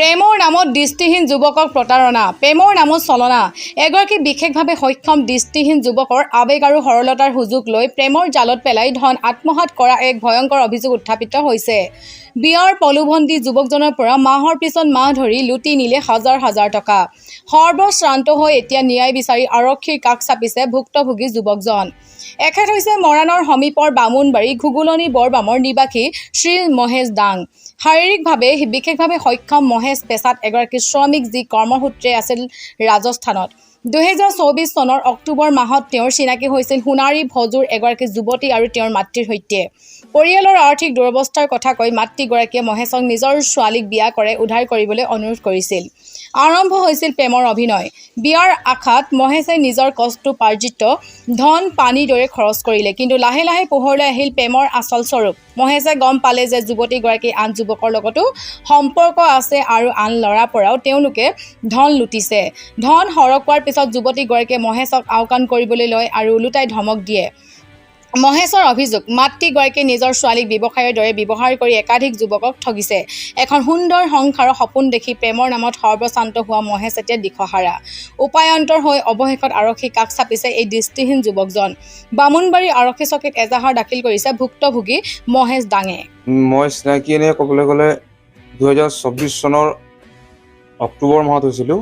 প্ৰেমৰ নামত দৃষ্টিহীন যুৱকক প্ৰতাৰণা, প্ৰেমৰ নামত চলনা। এগৰাকী বিশেষভাৱে সক্ষম দৃষ্টিহীন যুৱকৰ আৱেগ আৰু সৰলতাৰ সুযোগ লৈ প্ৰেমৰ জালত পেলাই ধন আত্মসাৎ কৰা এক ভয়ংকৰ অভিযোগ উত্থাপিত হৈছে। বিয়াৰ প্ৰলোভন দি যুৱকজনৰ পৰা মাহৰ পিছত মাহ ধৰি লুটি নিলে হাজাৰ হাজাৰ টকা। সৰ্বশ্ৰান্ত হৈ এতিয়া ন্যায় বিচাৰি আৰক্ষীৰ কাষ চাপিছে ভুক্তভোগী যুৱকজন। এখেত হৈছে মৰাণৰ সমীপৰ বামুণবাৰী ঘুগুলনি বৰবামৰ নিবাসী শ্ৰী মহেশ দাং। শাৰীৰিকভাৱে বিশেষভাৱে সক্ষম মহেশ পেছাত এগৰাকী শ্ৰমিক, যি কৰ্মসূত্ৰে আছিল ৰাজস্থানত। 2024 চনৰ অক্টোবৰ মাহত তেওঁৰ চিনাকি হৈছিল সোণাৰী ভজুৰ এগৰাকী যুৱতী আৰু তেওঁৰ মাতৃৰ সৈতে। পৰিয়ালৰ আৰ্থিক দুৰৱস্থাৰ কথা কৈ মাতৃগৰাকীয়ে মহেশক নিজৰ ছোৱালীক বিয়া কৰাই উদ্ধাৰ কৰিবলৈ অনুৰোধ কৰিছিল। আৰম্ভ হৈছিল প্ৰেমৰ অভিনয়। বিয়াৰ আশাত মহেশে নিজৰ কষ্টোপাৰ্জিত ধন পানীৰ দৰে খৰচ কৰিলে। কিন্তু লাহে লাহে পোহৰলৈ আহিল প্ৰেমৰ আচল স্বৰূপ। মহেশে গম পালে যে যুৱতীগৰাকী আন যুৱকৰ লগতো সম্পৰ্ক আছে আৰু আন ল'ৰাৰ পৰাও তেওঁলোকে ধন লুটিছে। ধন সৰহ হোৱাৰ পিছত যুৱতীগৰাকীয়ে মহেশক আওকাণ কৰিবলৈ লয় আৰু ওলোটাই ধমক দিয়ে। মহেশৰ অভিযোগ, মাতৃগৰাকীয়ে নিজৰ ছোৱালীক ব্যৱসায়ৰ দৰে ব্যৱহাৰ কৰি একাধিক যুৱকক ঠগিছে। এখন সুন্দৰ সংসাৰৰ সপোন দেখি প্ৰেমৰ নামত সৰ্বশ্ৰান্ত হোৱা মহেশ এতিয়া দিশহাৰা। উপায়ন্তৰ হৈ অৱশেষত আৰক্ষীৰ কাষ চাপিছে এই দৃষ্টিহীন যুৱকজন। বামুণবাৰী আৰক্ষী চকীত এজাহাৰ দাখিল কৰিছে ভুক্তভোগী মহেশ দাঙে। মই চিনাকি এনে ক'বলৈ গ'লে 2024 চনৰ অক্টোবৰ মাহত হৈছিলোঁ।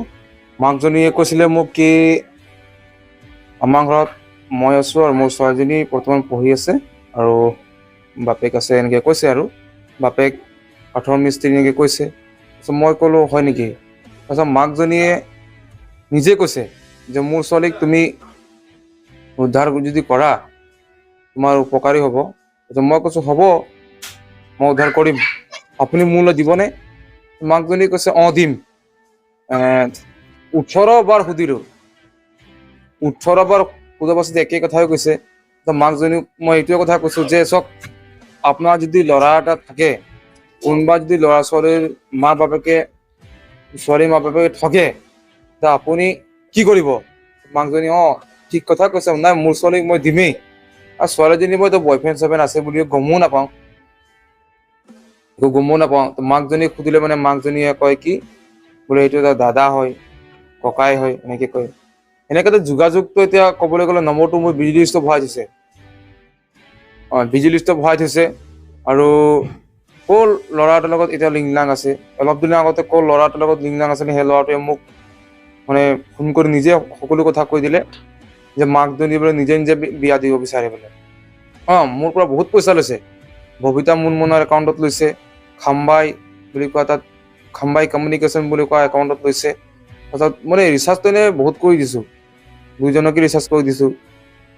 মাকজনীয়ে কৈছিলে মোক কি আমাৰ ঘৰত মই আছোঁ আৰু মোৰ ছোৱালীজনী বৰ্তমান পঢ়ি আছে আৰু বাপেক আছে, এনেকৈ কৈছে আৰু বাপেক কাঠৰ মিস্ত্ৰী এনেকৈ কৈছে। তাৰপিছত মই ক'লোঁ হয় নেকি? তাৰপিছত মাকজনীয়ে নিজে কৈছে যে মোৰ ছোৱালীক তুমি উদ্ধাৰ যদি কৰা তোমাৰ উপকাৰী হ'ব। তাৰপিছত মই কৈছোঁ হ'ব, মই উদ্ধাৰ কৰিম, আপুনি মোলৈ দিবনে? মাকজনী কৈছে অঁ দিম। 18 বাৰ সুধিলোঁ, 18 বাৰ সোধাৰ পাছত একেই কথাই কৈছে। তো মাকজনীক মই এইটোৱে কথা কৈছোঁ যে চাওক, আপোনাৰ যদি ল'ৰা এটা থাকে, কোনোবা যদি ল'ৰা ছোৱালীৰ মা বাপেকে ঠগে, ত আপুনি কি কৰিব? মাকজনী অঁ ঠিক কথা কৈছে, নাই মোৰ ছোৱালীক মই দিমেই। আৰু ছোৱালীজনী মই বয়ফ্ৰেণ্ড চয়ফ্ৰেণ্ড আছে বুলি গমো নাপাওঁ। তো মাকজনীক সুধিলে মানে মাকজনীয়ে কয় কি বোলে এইটো এটা দাদা হয়, ককাই হয়, এনেকৈ কয়। এনেকৈ যোগাযোগটো এতিয়া ক'বলৈ গ'লে নম্বৰটো মোৰ বিজি লিষ্টত ভৰাই থৈছে। বিজি লিষ্টত ভৰাই থৈছে আৰু ক'ৰ ল'ৰা এটাৰ লগত এতিয়া লিংলাং আছে। অলপ দিনৰ আগতে ক'ৰ ল'ৰা এটাৰ লগত লিংলাং আছিলে, সেই ল'ৰাটোৱে মোক মানে ফোন কৰি নিজে সকলো কথা কৈ দিলে যে মাকজনী বোলে নিজে নিজে বিয়া দিব বিচাৰে বোলে। মোৰ পৰা বহুত পইচা লৈছে। ববিতা মুনমুনৰ একাউণ্টত লৈছে, খাম্বাই বুলি কোৱা তাত খাম্বাই কমিউনিকেশ্যন বুলি কোৱা একাউণ্টত লৈছে। তাৰপিছত মানে ৰিচাৰ্জটো এনেই বহুত কৰি দিছোঁ, 2জনকে ৰিচাৰ্জ কৰি দিছোঁ।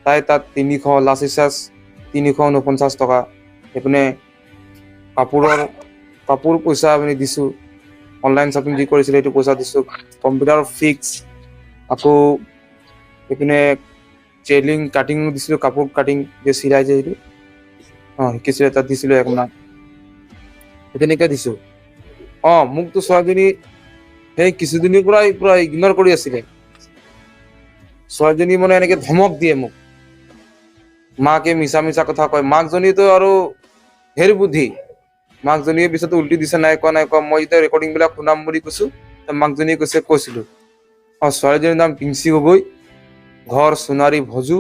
তাই তাত 300, লাষ্ট ৰিচাৰ্জ 349 টকা। এইপিনে কাপোৰ পইচা আমি দিছোঁ, অনলাইন শ্বপিং যি কৰিছিলে সেইটো পইচা দিছোঁ। কম্পিউটাৰ ফিক্স, আকৌ এইপিনে ট্ৰেইলিং কাটিং দিছিলোঁ, কাপোৰ কাটিং যে চিলাই যে সেইটো শিকিছিলে তাত দিছিলোঁ 1 মাহ, সেই তেনেকৈ দিছোঁ। মোকতো ছোৱালীজনী সেই কিছুদিনৰ পৰাই পুৰা ইগন'ৰ কৰি আছিলে। ছোৱালীজনী মানে এনেকৈ ধমক দিয়ে মোক, মাকে মিছা মিছা কথা কয়। মাকজনীতো আৰু হেৰ বুদ্ধি, মাকজনীয়ে পিছত উল্টি দিছে, নাই কোৱা। মই যেতিয়া ৰেকৰ্ডিংবিলাক শুনাম বুলি কৈছোঁ, মাকজনীয়ে কৈছিলোঁ ছোৱালীজনীৰ নাম পিংচি গগৈ, ঘৰ সোণাৰী ভজু।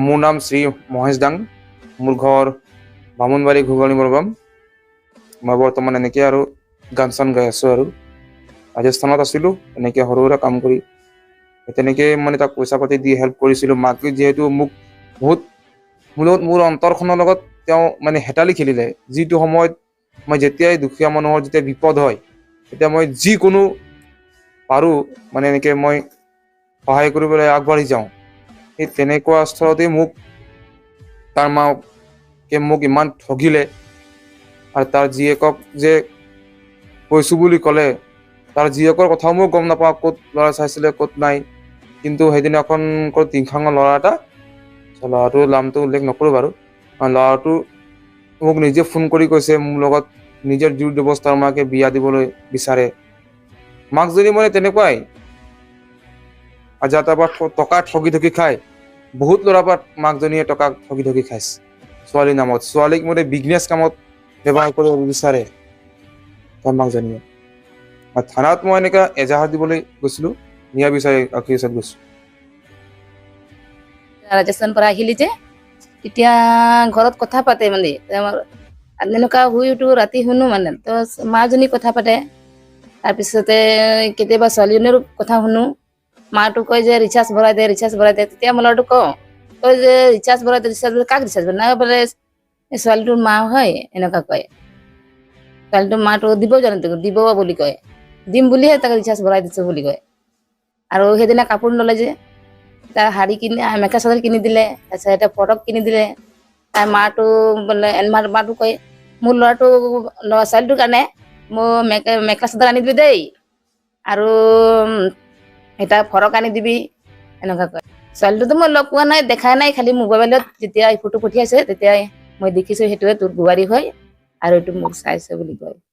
মোৰ নাম শ্ৰী মহেশ দাং, মোৰ ঘৰ বামুণবাৰী ঘুগুলনি বৰবাম। মই বৰ্তমান এনেকৈ আৰু গান চান গাই আছোঁ আৰু ৰাজস্থানত আছিলোঁ এনেকৈ সৰু সুৰা কাম কৰি। তেনেকৈ মানে তাক পইচা পাতি দি হেল্প কৰিছিলোঁ। মাকে যিহেতু মোক বহুত মোৰ অন্তৰখনৰ লগত তেওঁ মানে হেতালি খেলিলে। যিটো সময়ত মই যেতিয়াই দুখীয়া মানুহৰ যেতিয়া বিপদ হয়, তেতিয়া মই যিকোনো পাৰোঁ মানে এনেকৈ মই সহায় কৰিবলৈ আগবাঢ়ি যাওঁ। সেই তেনেকুৱা স্থলতেই তাৰ মাকে মোক ইমান ঠগিলে। আৰু তাৰ জীয়েকক যে কৈছোঁ বুলি ক'লে, তাৰ জীয়েকৰ কথাও মই গম নাপাওঁ, ক'ত ল'ৰা চাইছিলে ক'ত নাই। কিন্তু সেইদিনাখন ক'ত টিংখাঙৰ ল'ৰা এটা, ল'ৰাটোৰ নামটো উল্লেখ নকৰোঁ বাৰু, ল'ৰাটো মোক নিজে ফোন কৰি কৈছে মোৰ লগত নিজৰ জোৰ ব্যৱস্থাৰ মাকে বিয়া দিবলৈ বিচাৰে। মাকজনী মানে তেনেকুৱাই, যাৰ তাৰপৰা টকা ঠগি খায়। বহুত ল'ৰাৰ পৰা মাকজনীয়ে টকা ঠগি খাইছে ছোৱালীৰ নামত। ছোৱালীক মানে বিজনেছ কামত ব্যৱহাৰ কৰিব বিচাৰে তই মাক জানিব। আৰু থানাত মই এনেকা এজাহাৰ দিবলৈ গৈছিলোঁ, নিয়া বিচাৰি আৰক্ষী ওচৰত গৈছোঁ। ৰাজস্থান পৰা আহিলি যে তেতিয়া ঘৰত কথা পাতে মানে এনেকুৱা শুই উঠো ৰাতি শুনো মানে তো মাজনী কথা পাতে। তাৰপিছতে কেতিয়াবা ছোৱালীজনীৰো কথা শুনো। মাটো কয় যে ৰিচাৰ্জ ভৰাই দে ৰিচাৰ্জ ভৰাই দে। তেতিয়া মই ল'ৰাটো কওঁ তই যে ৰিচাৰ্জ ভৰাই দে ৰিচাৰ্জ কাক ৰিচাৰ্জ ভৰাই নাই বোলে এই ছোৱালীটোৰ মা হয় এনেকুৱা কয়। ছোৱালীটোৰ মাটো দিব জানো দিব বুলি কয়, দিম বুলিহে তাক ৰিচাৰ্জ ভৰাই দিছো বুলি কয়। আৰু সেইদিনা কাপোৰ ল'লে যে তাৰ শাৰী কিনি মেখেলা চাদৰ কিনি দিলে, তাৰপিছত এটা ফৰক কিনি দিলে। তাৰ মাটো বোলে মাটো কয় মোৰ ল'ৰাটো ল'ৰা ছোৱালীটোৰ কাৰণে মোৰ মেখেলা চাদৰ আনি দিবি দেই আৰু এটা ফৰক আনি দিবি এনেকুৱা কয়। ছোৱালীটোতো মই লগ পোৱা নাই, দেখা নাই, খালি মোবাইলত যেতিয়া ফটো পঠিয়াইছে তেতিয়াই মই দেখিছো সেইটোৱে তোৰ বোৱাৰী হয় আৰু এইটো মোক চাইছে বুলি কয়।